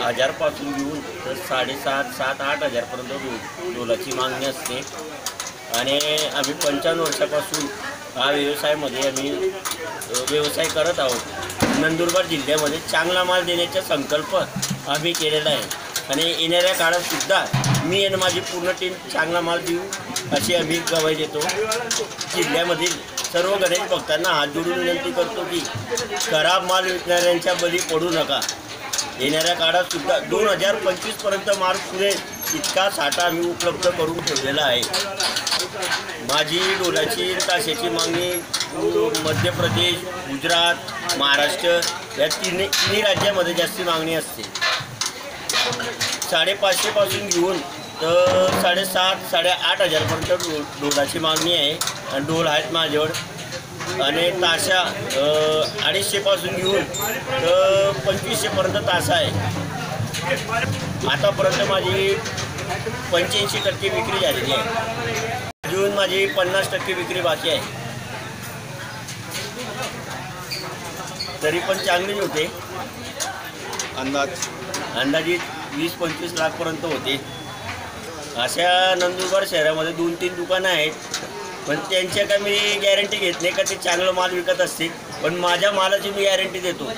हजारपासून घेऊन तर 7,500-8,000 पर्यंत डोलाची मागणी असते आणि आम्ही 55 वर्षापासून हा व्यवसायामध्ये आम्ही व्यवसाय करत आहोत। नंदुरबार जिल्ह्यामध्ये चांगला माल देण्याचा संकल्प आम्ही केलेला आहे आणि येणाऱ्या काळातसुद्धा मी आणि माझी पूर्ण टीम चांगला माल देऊ अशी आम्ही ग्वाही देतो। जिल्ह्यामधील सर्व गणेश भक्तांना हात जोडून विनंती करतो की खराब माल विकणाऱ्यांच्या बळी पडू नका। येणाऱ्या काळातसुद्धा 2025 पर्यंत माल पुरेल इतका साठा आम्ही उपलब्ध करून ठेवलेला आहे। माझी डोलाची ताशाची मागणी मध्य प्रदेश, गुजरात, महाराष्ट्र या तिन्ही राज्यामध्ये जास्ती मागणी असते। 550 पासून घेऊन तर 7,500-8,000 पर्यंत डोलाची मागणी आहे आणि डोल आहेत माझ्यावर आणि ताशा 250 पासून घेऊन तर 2500 पर्यंत तासा आहे। आतापर्यंत माझी 85% विक्री झालेली आहे। अजून माझी 50% विक्री बाकी आहे, तरी पण चांगलीच होते। अंदाजित 20-25 लाखपर्यंत होते। अशा नंदुरबार शहरामध्ये 2-3 दुकानं आहेत, पण त्यांच्या का मी गॅरंटी घेत नाही का ते चांगलं माल विकत असतील, पण माझ्या मालाची मी गॅरंटी देतो।